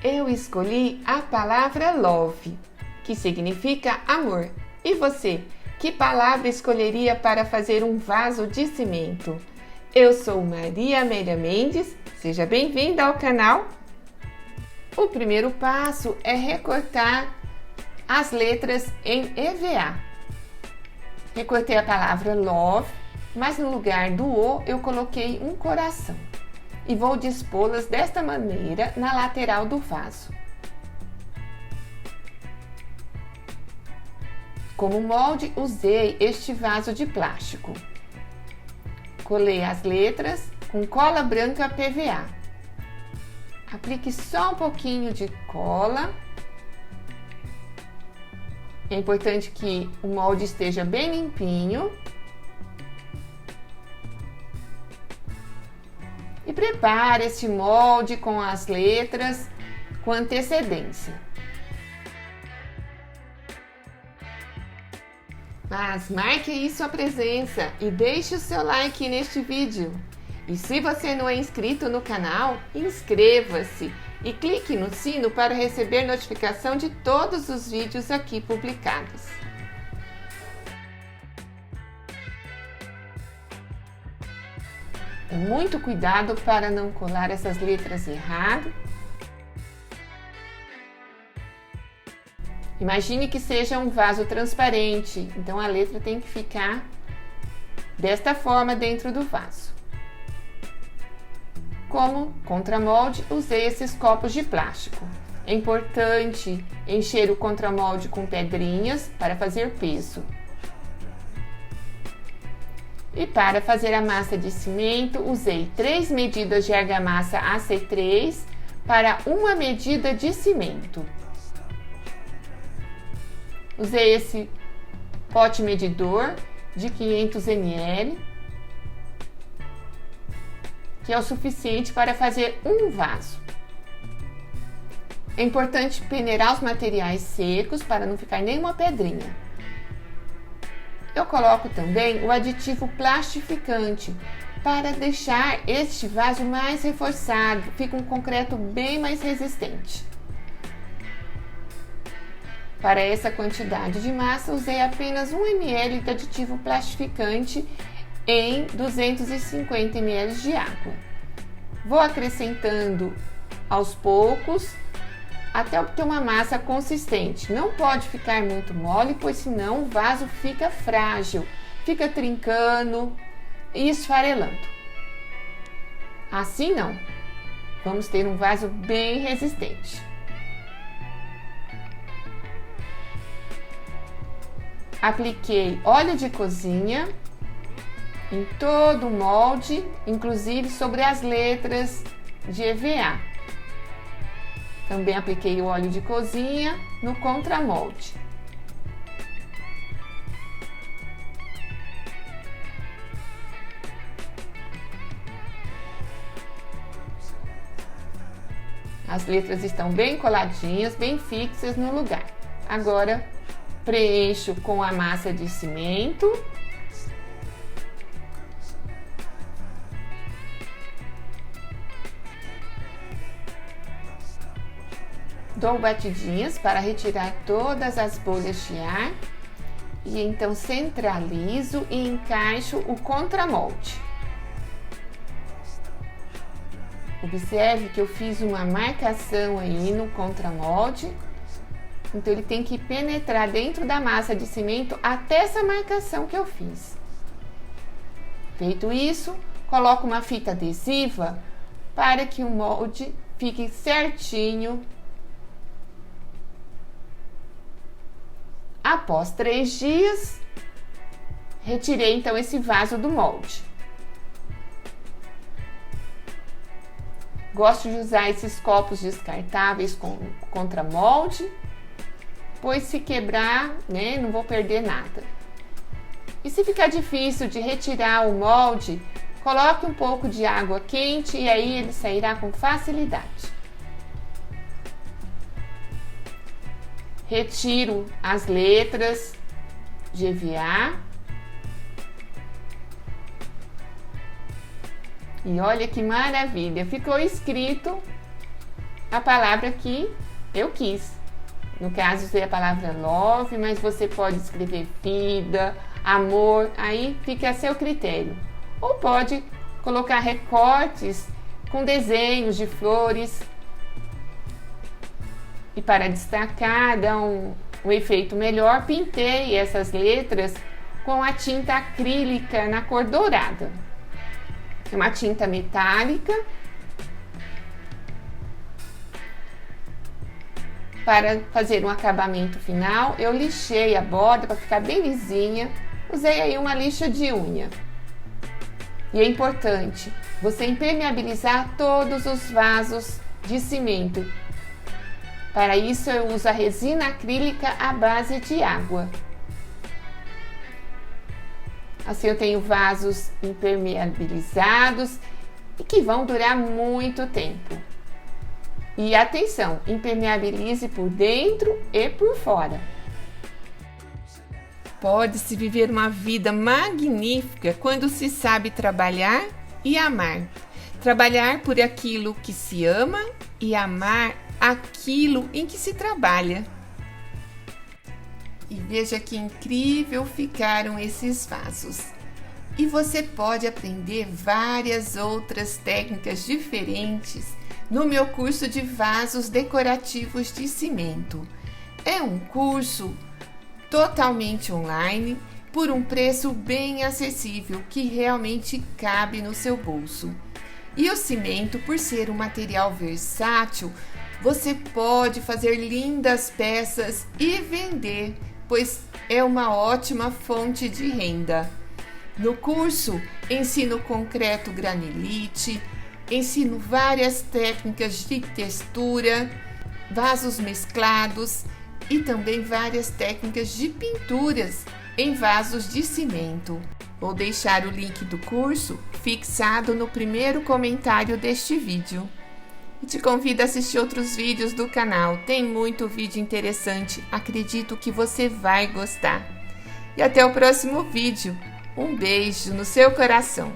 Eu escolhi a palavra love, que significa amor. E você, que palavra escolheria para fazer um vaso de cimento? Eu sou Maria Amélia Mendes, seja bem-vinda ao canal. O primeiro passo é recortar as letras em EVA. Recortei a palavra love, mas no lugar do O eu coloquei um coração. E vou dispô-las desta maneira na lateral do vaso. Como molde, usei este vaso de plástico. Colei as letras com cola branca PVA. Aplique só um pouquinho de cola. É importante que o molde esteja bem limpinho. E prepare este molde com as letras com antecedência. Mas marque aí sua presença e deixe o seu like neste vídeo. E se você não é inscrito no canal, inscreva-se e clique no sino para receber notificação de todos os vídeos aqui publicados. Muito cuidado para não colar essas letras errado. Imagine que seja um vaso transparente, então a letra tem que ficar desta forma dentro do vaso. Como contramolde, usei esses copos de plástico. É importante encher o contramolde com pedrinhas para fazer peso. E para fazer a massa de cimento, usei 3 medidas de argamassa AC3 para 1 medida de cimento. Usei esse pote medidor de 500 ml, que é o suficiente para fazer um vaso. É importante peneirar os materiais secos para não ficar nenhuma pedrinha. Eu coloco também o aditivo plastificante para deixar este vaso mais reforçado, fica um concreto bem mais resistente. Para essa quantidade de massa, usei apenas 1 ml de aditivo plastificante em 250 ml de água. Vou acrescentando aos poucos até obter uma massa consistente. Não pode ficar muito mole, pois senão o vaso fica frágil, fica trincando e esfarelando. Assim não. Vamos ter um vaso bem resistente. Apliquei óleo de cozinha em todo o molde, inclusive sobre as letras de EVA. Também apliquei o óleo de cozinha no contramolde. As letras estão bem coladinhas, bem fixas no lugar. Agora, preencho com a massa de cimento. Dou batidinhas para retirar todas as bolhas de ar e então centralizo e encaixo o contramolde. Observe que eu fiz uma marcação aí no contramolde, então ele tem que penetrar dentro da massa de cimento até essa marcação que eu fiz. Feito isso, coloco uma fita adesiva para que o molde fique certinho. Após 3 dias, retirei então esse vaso do molde. Gosto de usar esses copos descartáveis com contramolde, pois se quebrar, não vou perder nada. E se ficar difícil de retirar o molde, coloque um pouco de água quente e aí ele sairá com facilidade. Retiro as letras de EVA. E olha que maravilha! Ficou escrito a palavra que eu quis. No caso, usei a palavra love, mas você pode escrever vida, amor, aí fica a seu critério. Ou pode colocar recortes com desenhos de flores. E para destacar, dar um efeito melhor, pintei essas letras com a tinta acrílica na cor dourada. É uma tinta metálica. Para fazer um acabamento final, eu lixei a borda para ficar bem lisinha. Usei aí uma lixa de unha. E é importante você impermeabilizar todos os vasos de cimento. Para isso eu uso a resina acrílica à base de água. Assim eu tenho vasos impermeabilizados e que vão durar muito tempo. E atenção, impermeabilize por dentro e por fora. Pode-se viver uma vida magnífica quando se sabe trabalhar e amar. Trabalhar por aquilo que se ama e amar aquilo em que se trabalha. E veja que incrível ficaram esses vasos. E você pode aprender várias outras técnicas diferentes no meu curso de vasos decorativos de cimento. É um curso totalmente online por um preço bem acessível que realmente cabe no seu bolso. E o cimento, por ser um material versátil, você pode fazer lindas peças e vender, pois é uma ótima fonte de renda. No curso, ensino concreto granilite, ensino várias técnicas de textura, vasos mesclados e também várias técnicas de pinturas em vasos de cimento. Vou deixar o link do curso fixado no primeiro comentário deste vídeo. E te convido a assistir outros vídeos do canal. Tem muito vídeo interessante, acredito que você vai gostar. E até o próximo vídeo. Um beijo no seu coração.